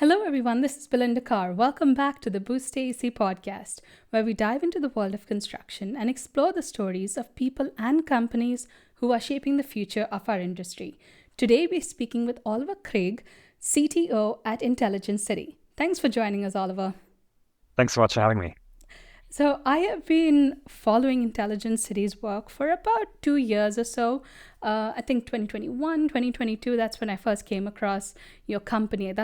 Hello, everyone. This is Belinda Carr. Welcome back to the Boost AC podcast, where we dive into the world of construction and explore the stories of people and companies who are shaping the future of our industry. Today, we're speaking with Oliver Krieg, CTO at Intelligent City. Thanks for joining us, Oliver. Thanks so much for having me. So, I have been following Intelligent City's work for about 2 years or so. I think 2021, 2022, that's when I first came across your company.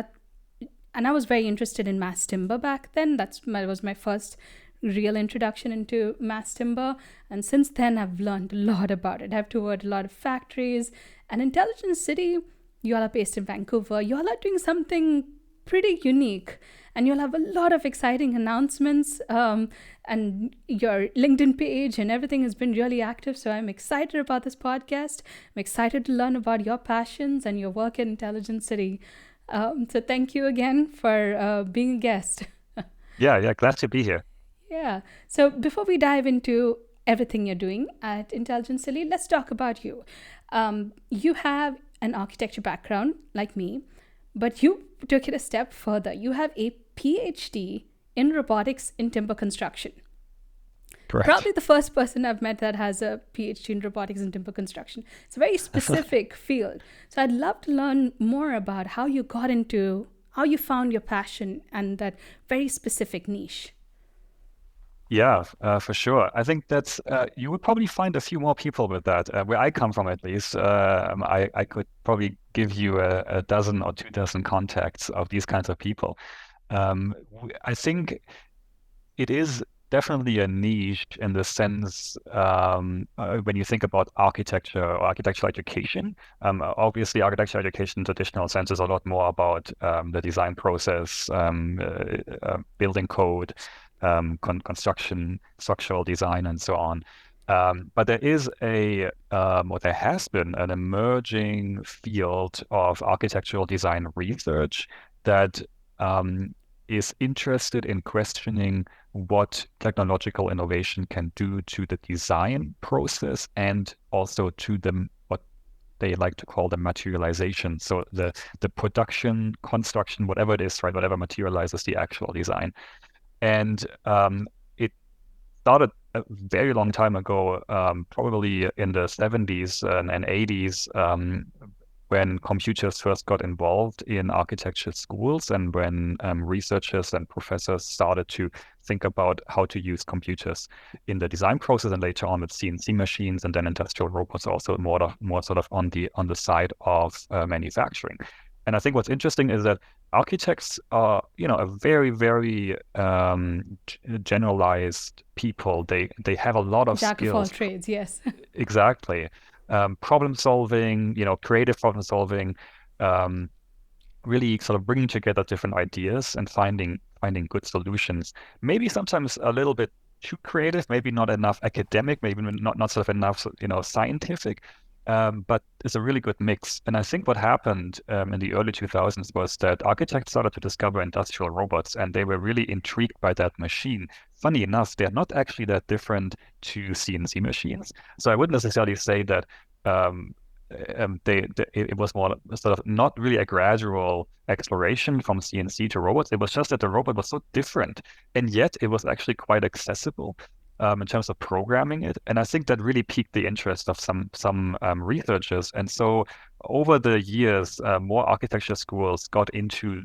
And I was very interested in mass timber back then. That was my first real introduction into mass timber. And since then, I've learned a lot about it. I've toured a lot of factories. And Intelligent City, you all are based in Vancouver. You all are doing something pretty unique. And you'll have a lot of exciting announcements. And your LinkedIn page and everything has been really active. So I'm excited about this podcast. I'm excited to learn about your passions and your work at Intelligent City. So thank you again for being a guest. Yeah, glad to be here. Yeah. So before we dive into everything you're doing at Intelligent City, let's talk about you. You have an architecture background like me, but you took it a step further. You have a PhD in robotics in timber construction. Correct. Probably the first person I've met that has a PhD in robotics and timber construction. It's a very specific field. So I'd love to learn more about how you found your passion and that very specific niche. Yeah, for sure. I think that's you would probably find a few more people with that. Where I come from, at least, I could probably give you a dozen or 2 dozen contacts of these kinds of people. I think it is definitely a niche in the sense when you think about architecture or architectural education. Obviously, architectural education in traditional sense is a lot more about the design process, building code, construction, structural design, and so on. But there is there has been an emerging field of architectural design research that is interested in questioning what technological innovation can do to the design process and also to what they like to call the materialization. So the production, construction, whatever it is, right? Whatever materializes the actual design. And it started a very long time ago, probably in the 70s and 80s, when computers first got involved in architecture schools and when researchers and professors started to think about how to use computers in the design process, and later on with CNC machines and then industrial robots also more sort of on the side of manufacturing. And I think what's interesting is that architects are, a very, very generalized people. They have a lot of Jack of all skills. trades, yes. Exactly. Problem solving, creative problem solving, really sort of bringing together different ideas and finding good solutions. Maybe sometimes a little bit too creative, maybe not enough academic, maybe not sort of enough, scientific. But it's a really good mix. And I think what happened in the early 2000s was that architects started to discover industrial robots, and they were really intrigued by that machine. Funny enough, they're not actually that different to CNC machines. So I wouldn't necessarily say that it was more sort of not really a gradual exploration from CNC to robots. It was just that the robot was so different, and yet it was actually quite accessible in terms of programming it. And I think that really piqued the interest of some researchers. And so over the years, more architecture schools got into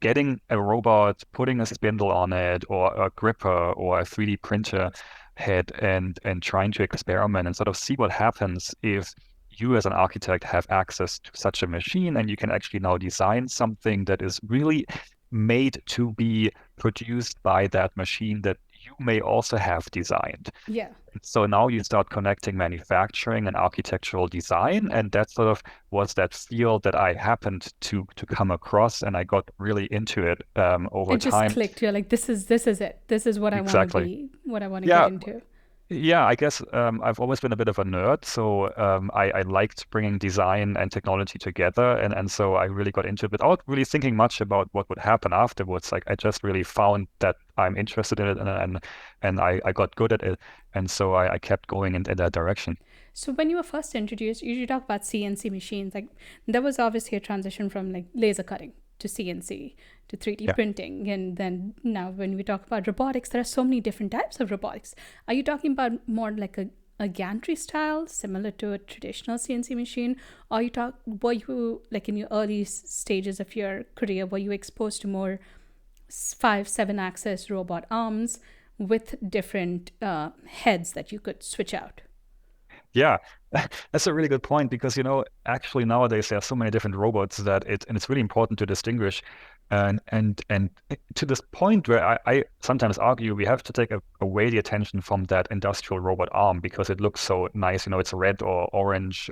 getting a robot, putting a spindle on it, or a gripper, or a 3D printer head, and trying to experiment and sort of see what happens if you as an architect have access to such a machine, and you can actually now design something that is really made to be produced by that machine that you may also have designed. Yeah. So now you start connecting manufacturing and architectural design, and that sort of was that field that I happened to come across, and I got really into it over It just time. clicked. You're like, this is it. This is what I want to Exactly. be, what I want to Yeah. get into. Yeah, I guess I've always been a bit of a nerd, so I liked bringing design and technology together, and so I really got into it without really thinking much about what would happen afterwards. Like I just really found that I'm interested in it, and I got good at it, and so I kept going in that direction. So when you were first introduced, you talk about CNC machines. Like there was obviously a transition from like laser cutting to CNC to 3D Yeah. printing. And then now when we talk about robotics, there are so many different types of robotics. Are you talking about more like a gantry style, similar to a traditional CNC machine? Or were you like in your early stages of your career, were you exposed to more 5, 7 axis robot arms with different heads that you could switch out? Yeah, that's a really good point because, actually nowadays there are so many different robots that it's really important to distinguish. And to this point where I sometimes argue we have to take away the attention from that industrial robot arm because it looks so nice, it's red or orange,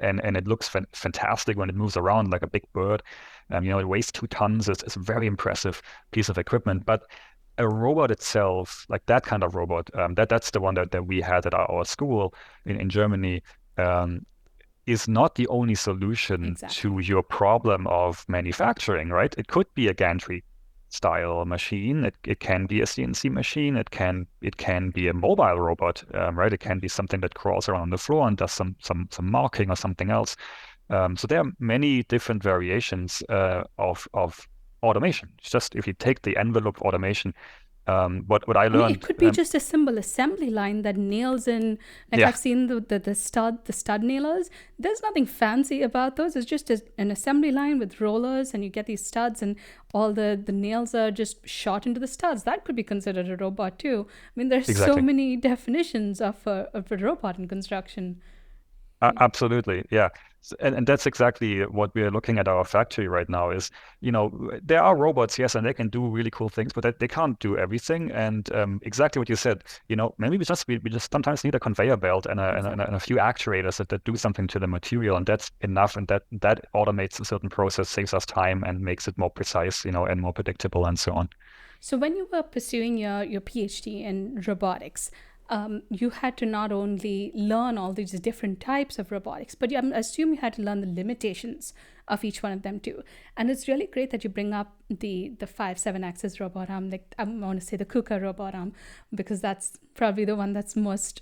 and it looks fantastic when it moves around like a big bird. It weighs 2 tons. It's a very impressive piece of equipment. But a robot itself, like that kind of robot, that's the one that we had at our school in Germany, um, is not the only solution to Exactly. your problem of manufacturing, right? It could be a gantry style machine. It can be a CNC machine. It can be a mobile robot, right? It can be something that crawls around on the floor and does some marking or something else. So there are many different variations of automation. It's just if you take the envelope of automation, what I I mean, it learned, could be just a simple assembly line that nails in. Like yeah, I've seen the stud nailers. There's nothing fancy about those. It's just an assembly line with rollers, and you get these studs, and all the nails are just shot into the studs. That could be considered a robot too. I mean, there's so exactly. many definitions of a robot in construction. Absolutely, yeah. And that's exactly what we're looking at our factory right now is, there are robots, yes, and they can do really cool things, but they can't do everything. And exactly what you said, maybe we just sometimes need a conveyor belt and a Exactly. few actuators that do something to the material, and that's enough. And that automates a certain process, saves us time, and makes it more precise, and more predictable, and so on. So when you were pursuing your PhD in robotics, you had to not only learn all these different types of robotics, but I assume you had to learn the limitations of each one of them too. And it's really great that you bring up the 5, 7 axis robot arm, like I want to say the KUKA robot arm, because that's probably the one that's most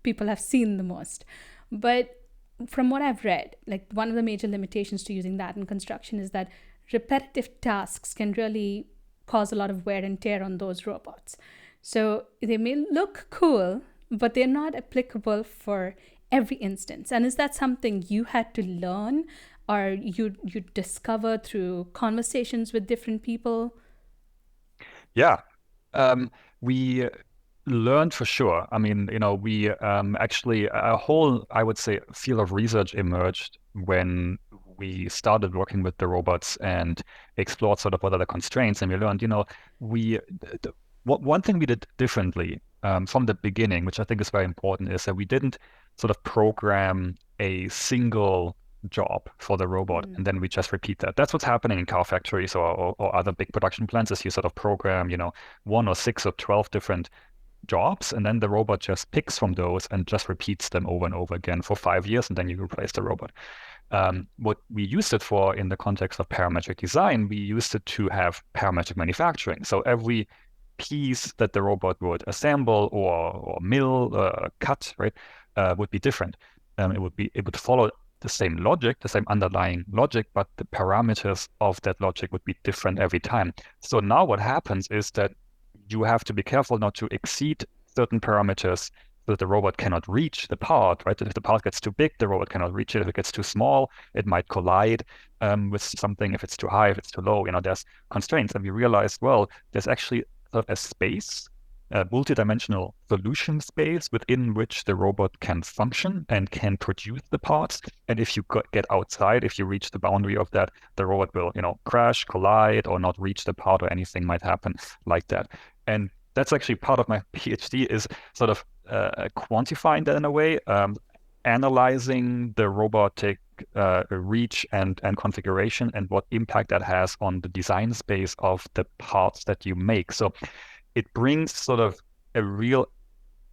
people have seen the most. But from what I've read, like one of the major limitations to using that in construction is that repetitive tasks can really cause a lot of wear and tear on those robots. So they may look cool, but they're not applicable for every instance. And is that something you had to learn or you discover through conversations with different people? Yeah, we learned for sure. I mean, we actually a whole, I would say, field of research emerged when we started working with the robots and explored sort of what are the constraints. And we learned, we one thing we did differently from the beginning, which I think is very important, is that we didn't sort of program a single job for the robot and then we just repeat that. That's what's happening in car factories or other big production plants is you sort of program, 1 or 6 or 12 different jobs, and then the robot just picks from those and just repeats them over and over again for 5 years, and then you replace the robot. What we used it for in the context of parametric design, we used it to have parametric manufacturing. So every piece that the robot would assemble or mill, cut, right, would be different. It would be able to follow the same logic, the same underlying logic, but the parameters of that logic would be different every time. So now what happens is that you have to be careful not to exceed certain parameters so that the robot cannot reach the part, right? If the part gets too big, the robot cannot reach it. If it gets too small, it might collide with something. If it's too high, if it's too low, there's constraints. And we realized, well, there's actually sort of a space, a multidimensional solution space within which the robot can function and can produce the parts. And if you get outside, if you reach the boundary of that, the robot will, crash, collide, or not reach the part, or anything might happen like that. And that's actually part of my PhD is sort of quantifying that in a way, analyzing the robotic reach and configuration and what impact that has on the design space of the parts that you make. So it brings sort of a real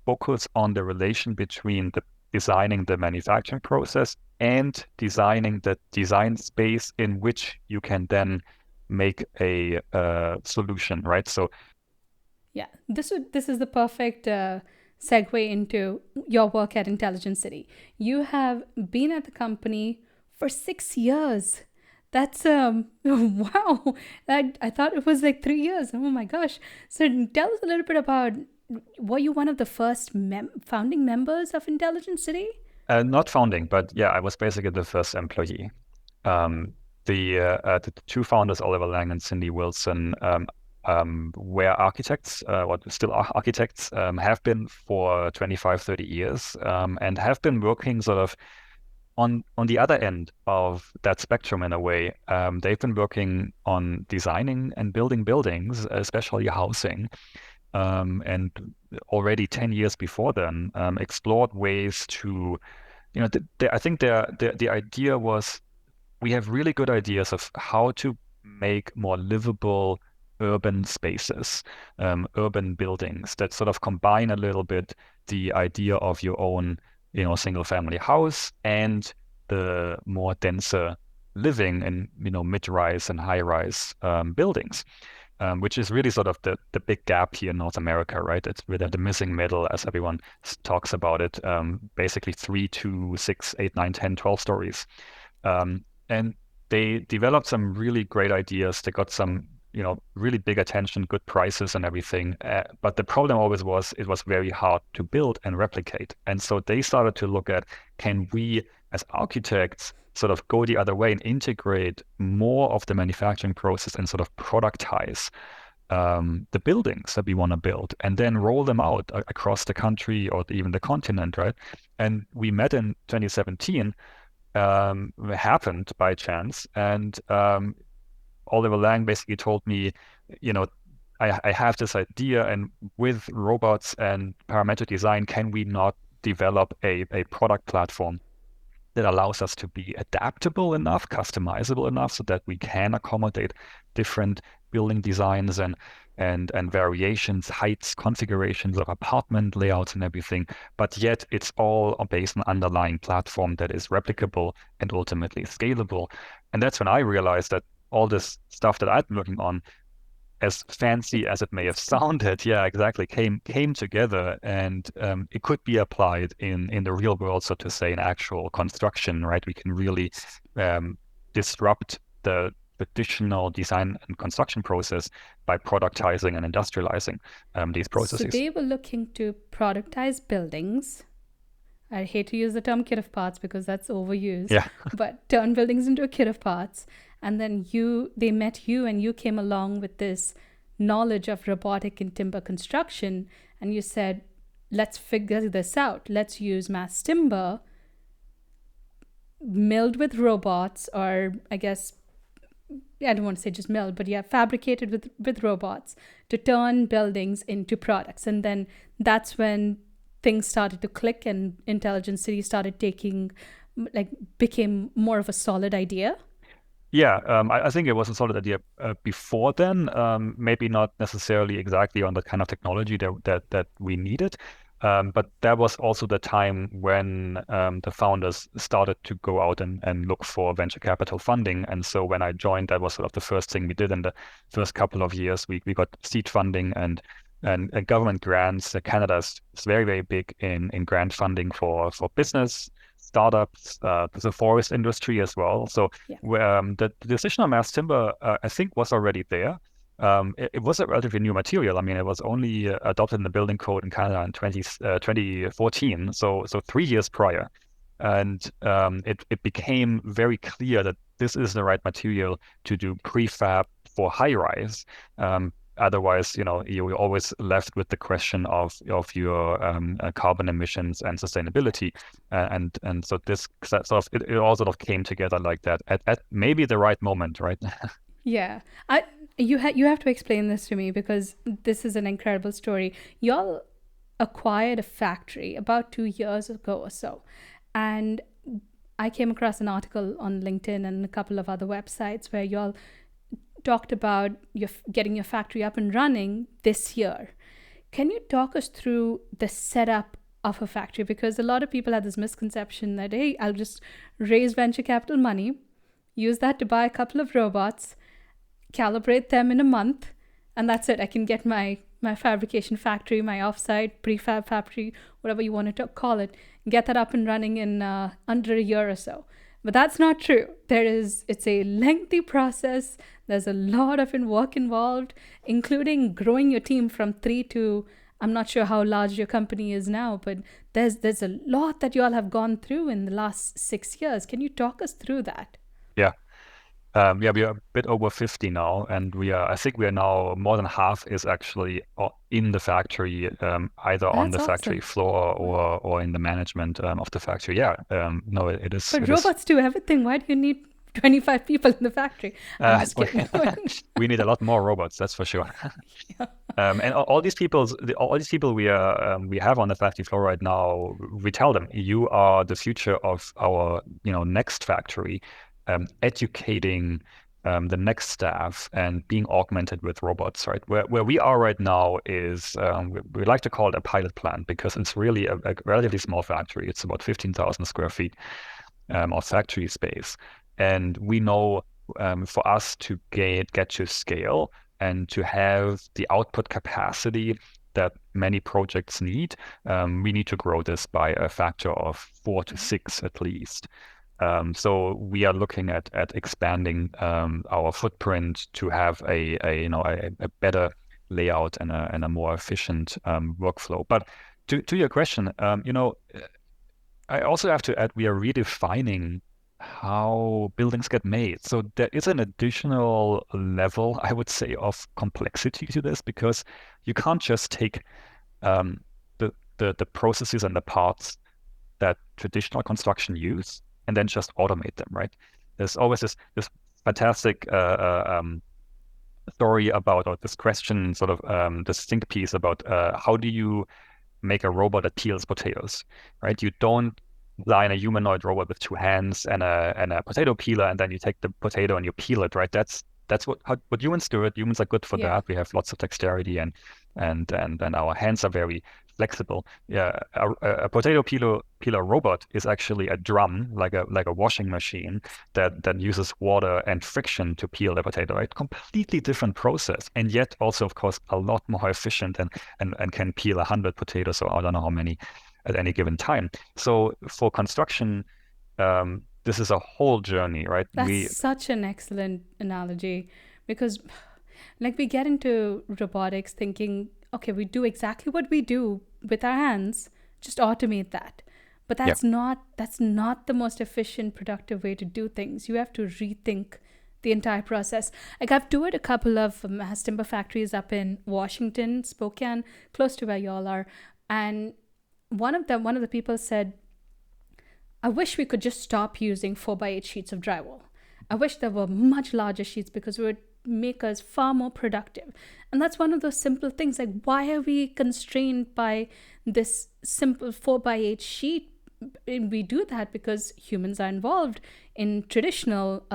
focus on the relation between the designing the manufacturing process and designing the design space in which you can then make a solution, right? So Yeah, this is the perfect segue into your work at Intelligence City. You have been at the company for 6 years. That's wow. I thought it was like 3 years. Oh my gosh. So tell us a little bit about, were you one of the first founding members of Intelligent City? Not founding, but yeah, I was basically the first employee. Um, the two founders, Oliver Lang and Cindy Wilson, were architects, or still are architects, have been for 25, 30 years, and have been working sort of on the other end of that spectrum in a way. They've been working on designing and building buildings, especially housing, and already 10 years before then, explored ways to, I think the idea was we have really good ideas of how to make more livable urban spaces, urban buildings that sort of combine a little bit the idea of your own, single family house and the more denser living in, mid-rise and high-rise buildings. Which is really sort of the big gap here in North America, right? It's really the missing middle, as everyone talks about it. Basically 3, 2, 6, 8, 9, 10, 12 stories. And they developed some really great ideas. They got some, really big attention, good prices and everything. But the problem always was it was very hard to build and replicate. And so they started to look at, can we as architects sort of go the other way and integrate more of the manufacturing process and sort of productize the buildings that we want to build and then roll them out across the country or even the continent, right? And we met in 2017, happened by chance. And Oliver Lang basically told me, you know, I have this idea, and with robots and parametric design, can we not develop a product platform that allows us to be adaptable enough, customizable enough, so that we can accommodate different building designs and variations, heights, configurations of apartment layouts and everything. But yet it's all based on underlying platform that is replicable and ultimately scalable. And that's when I realized that all this stuff that I've been working on, as fancy as it may have sounded, yeah, exactly, came together, and it could be applied in the real world, so to say, in actual construction, right? We can really disrupt the traditional design and construction process by productizing and industrializing these processes. So they were looking to productize buildings. I hate to use the term kit of parts because that's overused. Yeah. But turn buildings into a kit of parts. And then they met you and you came along with this knowledge of robotic and timber construction. And you said, let's figure this out. Let's use mass timber milled with robots, or I guess, I don't want to say just milled, but yeah, fabricated with robots to turn buildings into products. And then that's when things started to click and Intelligent City started became more of a solid idea. Yeah, I think it was a solid idea before then. Maybe not necessarily exactly on the kind of technology that we needed, but that was also the time when the founders started to go out and look for venture capital funding. And so when I joined, that was sort of the first thing we did in the first couple of years. We got seed funding and government grants. Canada is very, very big in grant funding for business, startups, the forest industry as well. So the decision on mass timber, I think, was already there. It was a relatively new material. I mean, it was only adopted in the building code in Canada in 2014, so 3 years prior. And it became very clear that this is the right material to do prefab for high rise. Otherwise, you're always left with the question of your carbon emissions and sustainability, and so this sort of it all sort of came together like that at maybe the right moment, right? Yeah, you have to explain this to me because this is an incredible story. Y'all acquired a factory about 2 years ago or so, and I came across an article on LinkedIn and a couple of other websites where y'all talked about getting your factory up and running this year. Can you talk us through the setup of a factory? Because a lot of people have this misconception that, hey, I'll just raise venture capital money, use that to buy a couple of robots, calibrate them in a month, and that's it. I can get my fabrication factory, my offsite prefab factory, whatever you want to call it, get that up and running in under a year or so. But that's not true. It's a lengthy process. There's a lot of work involved, including growing your team from three to, I'm not sure how large your company is now, but there's a lot that you all have gone through in the last 6 years. Can you talk us through that? Yeah. Yeah, we are a bit over 50 now, and I think we are now more than half is actually in the factory, either on That's the factory awesome. floor Wow. or in the management of the factory. Yeah, no, But it is. robots do everything. Why do you need 25 people in the factory? I'm just We kidding. we need a lot more robots, that's for sure. Yeah. And all these people we have on the factory floor right now, we tell them, you are the future of our next factory, educating the next staff and being augmented with robots, right? Where we are right now is we like to call it a pilot plant because it's really a relatively small factory. It's about 15,000 square feet of factory space, and we know for us to get to scale and to have the output capacity that many projects need, we need to grow this by a factor of 4 to 6 at least. So we are looking at expanding our footprint to have a better layout and a more efficient workflow. But to your question, I also have to add we are redefining how buildings get made. So there is an additional level, I would say, of complexity to this because you can't just take um, the processes and the parts that traditional construction use and then just automate them, right? There's always this fantastic story about, or this question, sort of this think piece about how do you make a robot that peels potatoes, right? You don't line a humanoid robot with 2 hands and a potato peeler, and then you take the potato and you peel it, right? That's what humans do. It humans are good for Yeah. that. We have lots of dexterity and our hands are very flexible. Yeah, a potato peeler robot is actually a drum, like a washing machine that uses water and friction to peel the potato. Right, completely different process, and yet also, of course, a lot more efficient and can peel 100 potatoes or I don't know how many at any given time. So for construction, this is a whole journey, right? That's such an excellent analogy because, like, we get into robotics thinking, okay, we do exactly what we do with our hands, just automate that. But Yeah, that's not the most efficient, productive way to do things. You have to rethink the entire process. Like I've toured a couple of mass timber factories up in Washington, Spokane, close to where y'all are, and one of the people said, I wish we could just stop using 4 by 8 sheets of drywall. I wish there were much larger sheets because it would make us far more productive. And that's one of those simple things. Like, why are we constrained by this simple 4 by 8 sheet? And we do that because humans are involved in traditional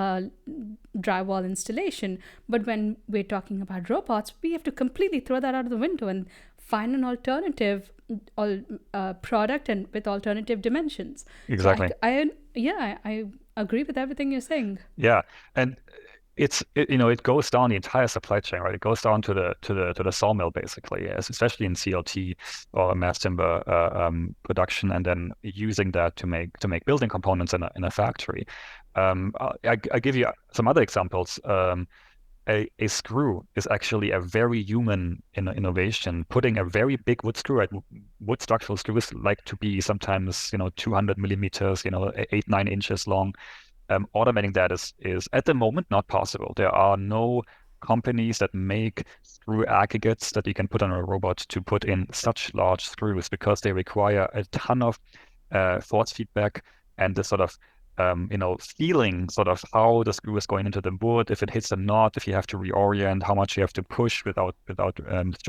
drywall installation. But when we're talking about robots, we have to completely throw that out of the window and find an alternative product and with alternative dimensions. So exactly. I agree with everything you're saying. Yeah, and it goes down the entire supply chain, right? It goes down to the sawmill basically, yes, especially in CLT or mass timber production, and then using that to make building components in a factory. I give you some other examples. A screw is actually a very human innovation. Putting a very big wood screw, right? Wood structural screws like to be sometimes 200 millimeters, 8, 9 inches long. Automating that is at the moment not possible. There are no companies that make screw aggregates that you can put on a robot to put in such large screws because they require a ton of force feedback and the sort of feeling sort of how the screw is going into the wood, if it hits a knot, if you have to reorient, how much you have to push without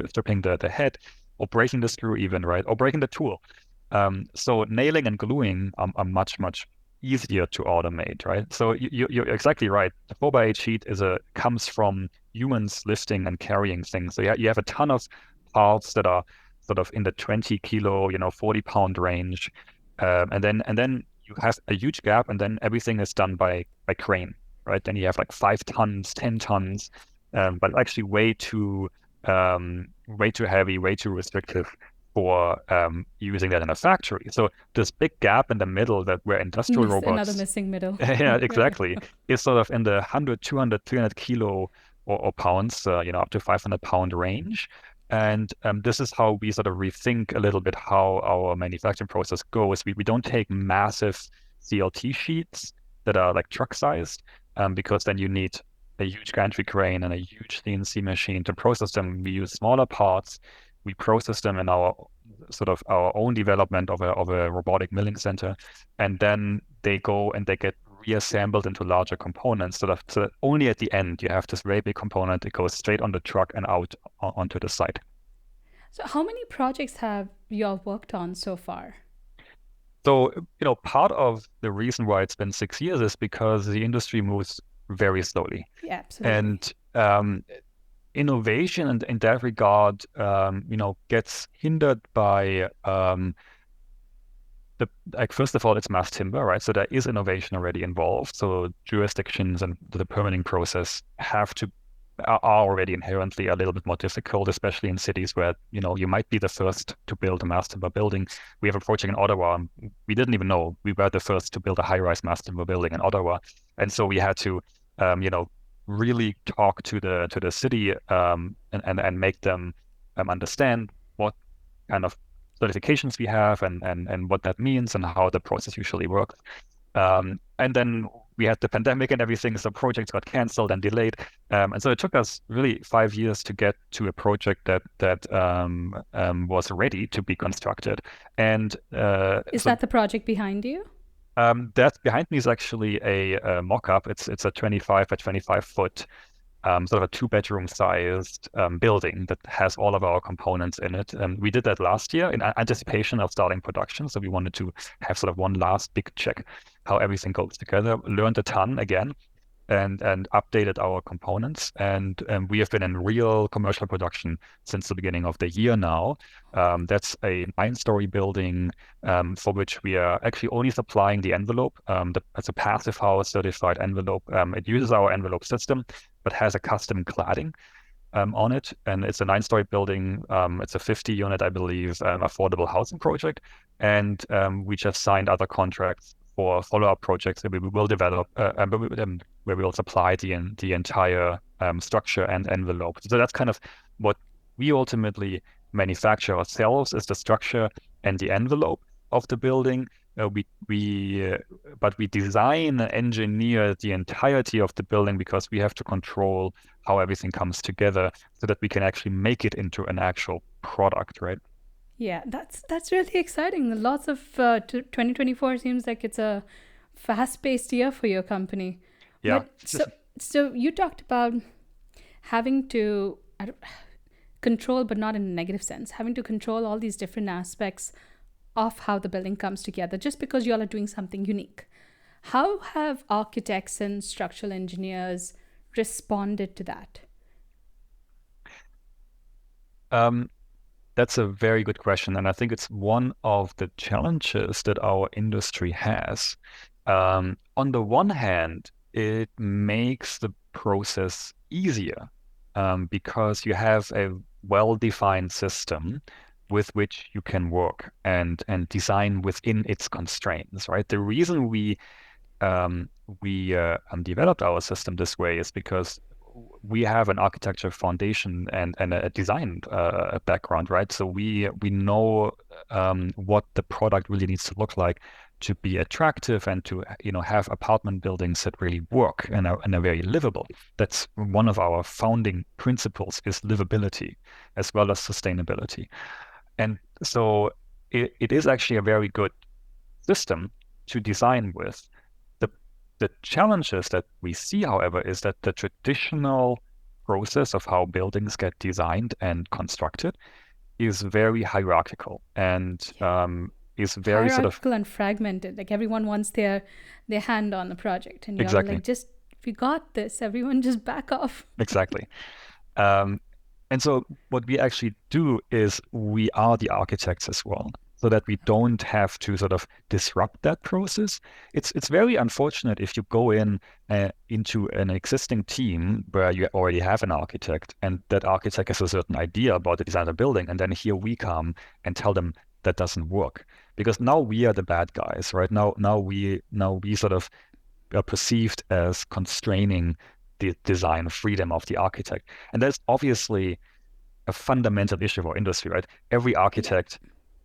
stripping the head, or breaking the screw even, right, or breaking the tool. So nailing and gluing are much easier to automate, right? So you're exactly right. The 4 by 8 sheet comes from humans lifting and carrying things. So you have a ton of parts that are sort of in the 20 kilo, 40-pound range, and then you have a huge gap, and then everything is done by crane, right? Then you have like 5 tons, 10 tons, but actually way too heavy, way too restrictive for using that in a factory. So this big gap in the middle that where industrial Another robots, missing middle. yeah, Right. exactly, is sort of in the 100, 200, 300 kilo or pounds, up to 500-pound range. And this is how we sort of rethink a little bit how our manufacturing process goes. We don't take massive CLT sheets that are like truck sized, because then you need a huge gantry crane and a huge CNC machine to process them. We use smaller parts. We process them in our sort of our own development of a robotic milling center, and then they go and they get reassembled into larger components. So that only at the end you have this very big component that goes straight on the truck and out onto the site. So, how many projects have you all worked on so far? So, part of the reason why it's been 6 years is because the industry moves very slowly. Yeah, absolutely. And innovation in that regard, gets hindered by like first of all, it's mass timber, right? So there is innovation already involved. So jurisdictions and the permitting process are already inherently a little bit more difficult, especially in cities where you might be the first to build a mass timber building. We have a project in Ottawa. We didn't even know we were the first to build a high-rise mass timber building in Ottawa, and so we had to, really talk to the city, and make them understand what kind of certifications we have and what that means and how the process usually works. And then we had the pandemic and everything, so projects got canceled and delayed. And so it took us really 5 years to get to a project that was ready to be constructed. And Is that the project behind you? that behind me is actually a mock-up. It's a 25 by 25 foot, sort of a two-bedroom sized building that has all of our components in it. We did that last year in anticipation of starting production. So we wanted to have sort of one last big check how everything goes together. Learned a ton again, and updated our components. And we have been in real commercial production since the beginning of the year now. That's a 9-story building, for which we are actually only supplying the envelope. It's a passive house certified envelope. It uses our envelope system, but has a custom cladding on it. And it's a 9-story building. It's a 50 unit, I believe, affordable housing project. And we just signed other contracts for follow-up projects that we will develop, where we will supply the entire structure and envelope. So that's kind of what we ultimately manufacture ourselves, is the structure and the envelope of the building. But we design and engineer the entirety of the building, because we have to control how everything comes together so that we can actually make it into an actual product, right? Yeah, that's really exciting. Lots of 2024 seems like it's a fast-paced year for your company. Yeah. But so you talked about having to control, but not in a negative sense, having to control all these different aspects of how the building comes together, just because you all are doing something unique. How have architects and structural engineers responded to that? Um, That's a very good question, and I think it's one of the challenges that our industry has. On the one hand, it makes the process easier, because you have a well-defined system with which you can work and design within its constraints, right? The reason we developed our system this way is because we have an architecture foundation and a design background, right? So we know what the product really needs to look like to be attractive and to have apartment buildings that really work and are very livable. That's one of our founding principles, is livability as well as sustainability. And so it is actually a very good system to design with. The the challenges that we see, however, is that the traditional process of how buildings get designed and constructed is very hierarchical and is very sort of Hierarchical and fragmented. Like everyone wants their hand on the project, and you're exactly, like, just we got this. Everyone just back off. exactly. Um, and so what we actually do is we are the architects as well. so that we don't have to sort of disrupt that process. It's very unfortunate if you go into an existing team where you already have an architect, and that architect has a certain idea about the design of the building, and then here we come and tell them that doesn't work, because now we are the bad guys, right? Now we sort of are perceived as constraining the design freedom of the architect, and that's obviously a fundamental issue for industry, right? Every Yeah. architect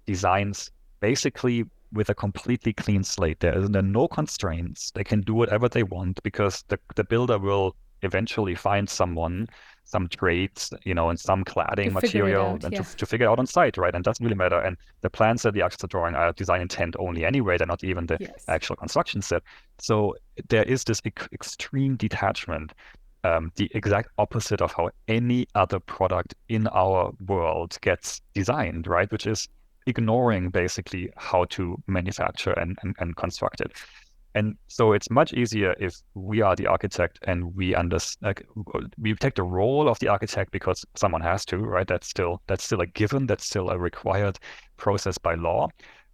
designs basically with a completely clean slate. There are no constraints. They can do whatever they want because the builder will eventually find someone, some trades, and some To cladding figure it material out. and to, Yeah. to figure it out on site, right? And it doesn't really matter. And the plans that the architects are drawing are design intent only anyway. They're not even the Yes. actual construction set. So there is this extreme detachment, the exact opposite of how any other product in our world gets designed, right? Which is ignoring basically how to manufacture and construct it. And so it's much easier if we are the architect and we take the role of the architect because someone has to, right? That's still a given. That's still a required process by law.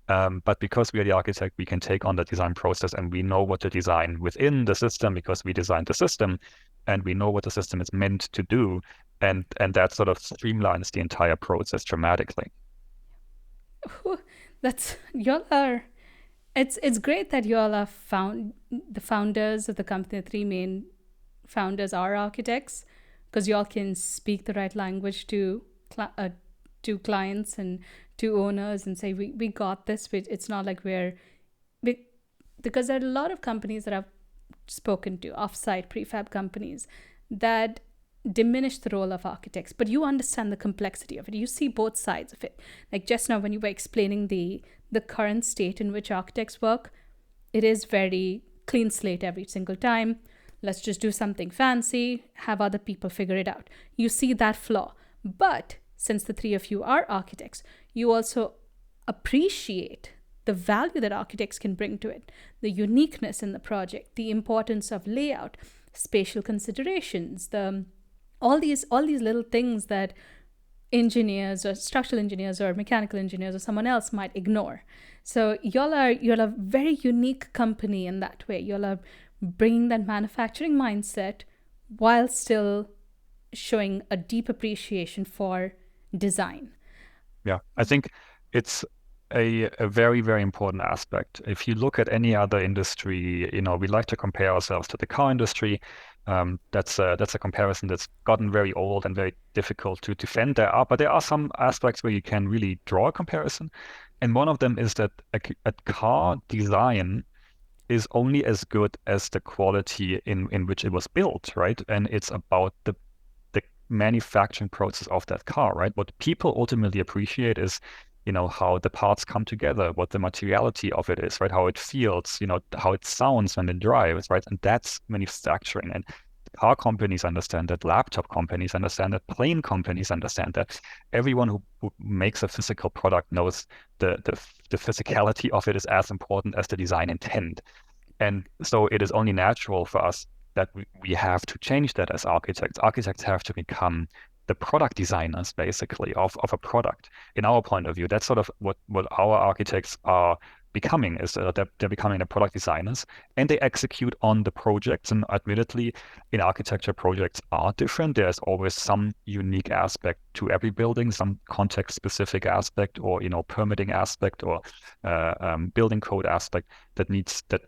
But because we are the architect, we can take on the design process, and we know what to design within the system because we designed the system, and we know what the system is meant to do, and that sort of streamlines the entire process dramatically. Whew, that's y'all are. It's great that y'all are found the founders of the company. The three main founders are architects, because y'all can speak the right language to clients and to owners and say we got this. It's not like we, because there are a lot of companies that I've spoken to, offsite prefab companies, that diminish the role of architects, but you understand the complexity of it. You see both sides of it. Like just now when you were explaining the current state in which architects work, it is very clean slate every single time. Let's just do something fancy, have other people figure it out. You see that flaw. But since the three of you are architects, you also appreciate the value that architects can bring to it, the uniqueness in the project, the importance of layout, spatial considerations, the all these little things that engineers or structural engineers or mechanical engineers or someone else might ignore. So you're a very unique company in that way. You're bringing that manufacturing mindset while still showing a deep appreciation for design. Yeah, I think it's a very, very important aspect. If you look at any other industry, we like to compare ourselves to the car industry. That's a comparison that's gotten very old and very difficult to defend. But there are some aspects where you can really draw a comparison. And one of them is that a car design is only as good as the quality in which it was built, right? And it's about the manufacturing process of that car, right? What people ultimately appreciate is, how the parts come together, what the materiality of it is, right? How it feels, how it sounds when it drives, right? And that's manufacturing. And car companies understand that, laptop companies understand that, plane companies understand that. Everyone who makes a physical product knows the physicality of it is as important as the design intent. And so it is only natural for us that we have to change that as architects. Architects have to become the product designers, basically, of a product. In our point of view, that's sort of what our architects are becoming, is they're becoming the product designers, and they execute on the projects. And admittedly, in architecture, projects are different. There's always some unique aspect to every building, some context-specific aspect, or permitting aspect, or building code aspect that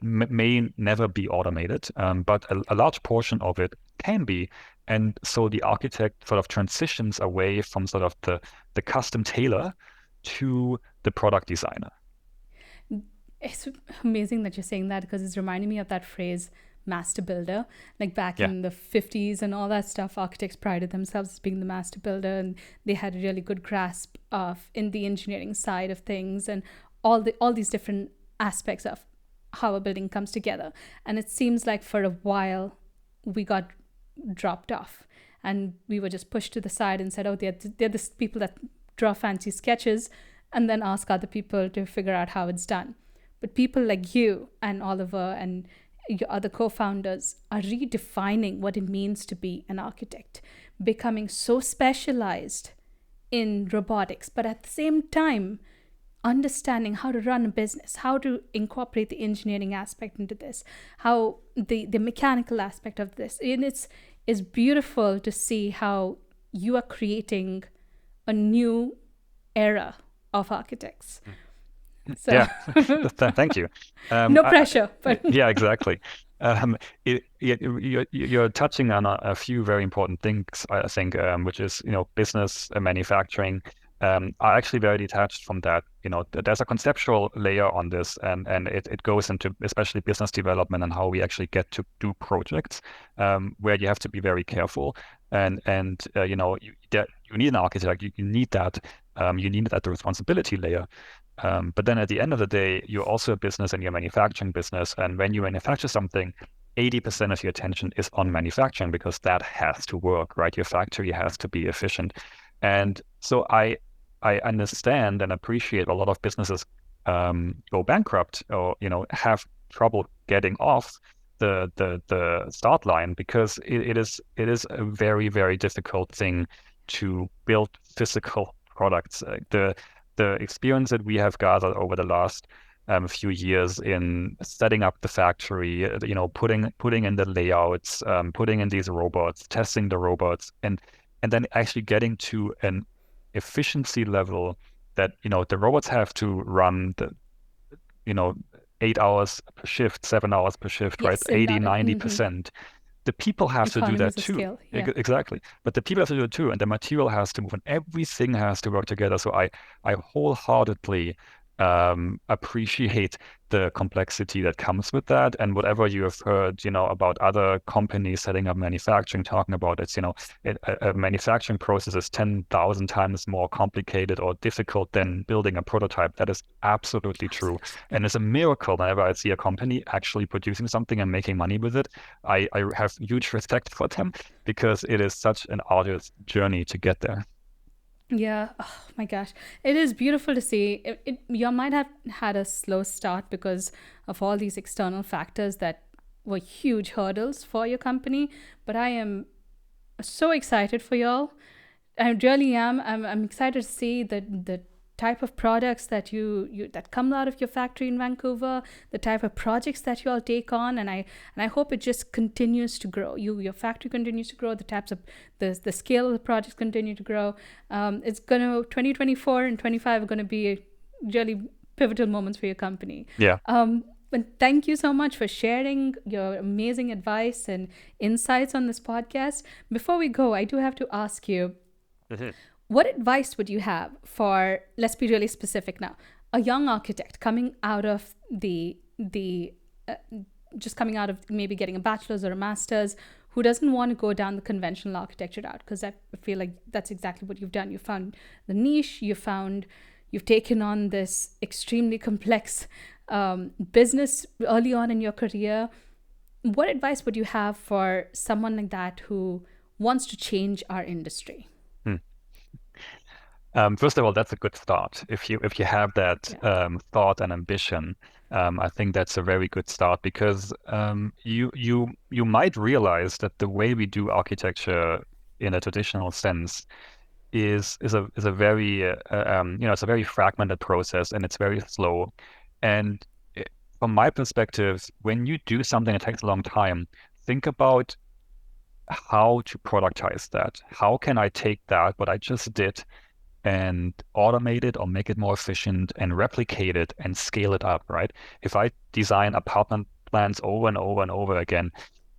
may never be automated, but a large portion of it can be. And so the architect sort of transitions away from sort of the custom tailor to the product designer. It's amazing that you're saying that, because it's reminding me of that phrase master builder. Like back Yeah. in the 50s and all that stuff, architects prided themselves as being the master builder, and they had a really good grasp of in the engineering side of things, and all these different aspects of how a building comes together. And it seems like for a while we got dropped off, and we were just pushed to the side and said, oh, they're the people that draw fancy sketches and then ask other people to figure out how it's done. But people like you and Oliver and your other co-founders are redefining what it means to be an architect, becoming so specialized in robotics, but at the same time understanding how to run a business, how to incorporate the engineering aspect into this, how the mechanical aspect of this. And it's beautiful to see how you are creating a new era of architects. So Yeah, thank you. no pressure, but Yeah, exactly. You're touching on a few very important things, I think, which is, business and manufacturing are actually very detached from that. There's a conceptual layer on this, and it goes into especially business development and how we actually get to do projects, where you have to be very careful. And you need an architect. You need that. You need that responsibility layer. But then at the end of the day, you're also a business and you're a manufacturing business. And when you manufacture something, 80% of your attention is on manufacturing because that has to work, right? Your factory has to be efficient. And so I understand and appreciate a lot of businesses go bankrupt or, have trouble getting off the start line because it is a very, very difficult thing to build physical products. The experience that we have gathered over the last few years in setting up the factory, putting in the layouts, putting in these robots, testing the robots, and then actually getting to an efficiency level that, the robots have to run you know, 8 hours per shift, 7 hours per shift, right? yes, in 80, that 90%. The people have to do that economies of too. scale. Yeah. Exactly. But the people have to do it too, and the material has to move, and everything has to work together. So I wholeheartedly appreciate the complexity that comes with that. And whatever you have heard, about other companies setting up manufacturing, talking about it, a manufacturing process is 10,000 times more complicated or difficult than building a prototype. That is absolutely true. And it's a miracle whenever I see a company actually producing something and making money with it. I have huge respect for them because it is such an arduous journey to get there. Yeah, oh my gosh. It is beautiful to see. You might have had a slow start because of all these external factors that were huge hurdles for your company, but I am so excited for y'all. I really am. I'm excited to see the type of products that you that come out of your factory in Vancouver, the type of projects that you all take on, and I hope it just continues to grow. Your factory continues to grow. The types of the scale of the projects continue to grow. It's gonna 2024 and 25 are gonna be really pivotal moments for your company. Yeah. But thank you so much for sharing your amazing advice and insights on this podcast. Before we go, I do have to ask you, Mhm. what advice would you have for, let's be really specific now, a young architect coming out of the just coming out of maybe getting a bachelor's or a master's, who doesn't want to go down the conventional architecture route? Because I feel like that's exactly what you've done. You found the niche, you've taken on this extremely complex business early on in your career. What advice would you have for someone like that who wants to change our industry? Hmm. First of all, that's a good start. If you have that Yeah. thought and ambition, I think that's a very good start because you might realize that the way we do architecture in a traditional sense is a very it's a very fragmented process and it's very slow. And from my perspective, when you do something that takes a long time, think about how to productize that. How can I take that, what I just did, and automate it or make it more efficient and replicate it and scale it up, right? If I design apartment plans over and over and over again,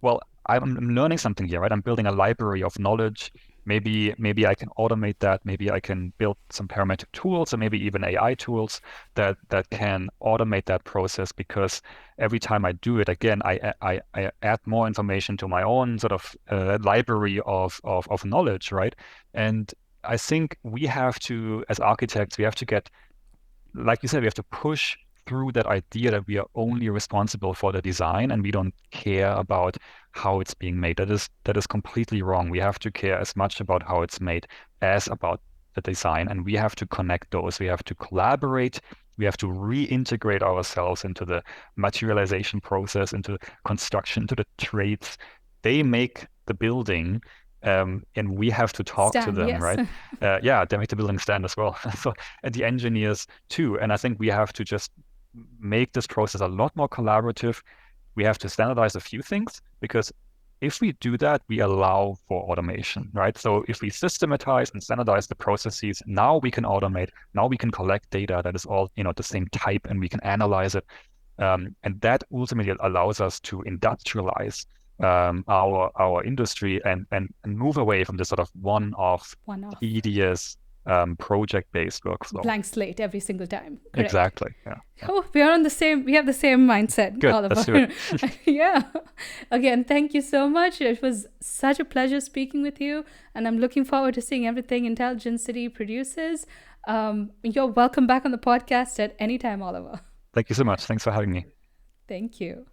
well, I'm learning something here, right? I'm building a library of knowledge. Maybe I can automate that. Maybe I can build some parametric tools or maybe even AI tools that can automate that process because every time I do it again, I add more information to my own sort of library of knowledge, right? And I think we have to, as architects, we have to get, like you said, we have to push through that idea that we are only responsible for the design and we don't care about how it's being made. That is completely wrong. We have to care as much about how it's made as about the design, and we have to connect those. We have to collaborate. We have to reintegrate ourselves into the materialization process, into construction, to the trades. They make the building, and we have to talk to Stan, them, yes. right? Yeah, they make the building stand as well. So, and the engineers too. And I think we have to just make this process a lot more collaborative. We have to standardize a few things because if we do that, we allow for automation, right? So if we systematize and standardize the processes, now we can automate. Now we can collect data that is all, the same type, and we can analyze it. And that ultimately allows us to industrialize our industry and move away from this sort of one-off, One-off. tedious project-based workflow. Blank slate every single time. Correct. Exactly. Yeah. Oh, we have the same mindset, Good. Oliver. Let's do it. Yeah. Again, thank you so much. It was such a pleasure speaking with you, and I'm looking forward to seeing everything Intelligent City produces. You're welcome back on the podcast at any time, Oliver. Thank you so much. Thanks for having me. Thank you.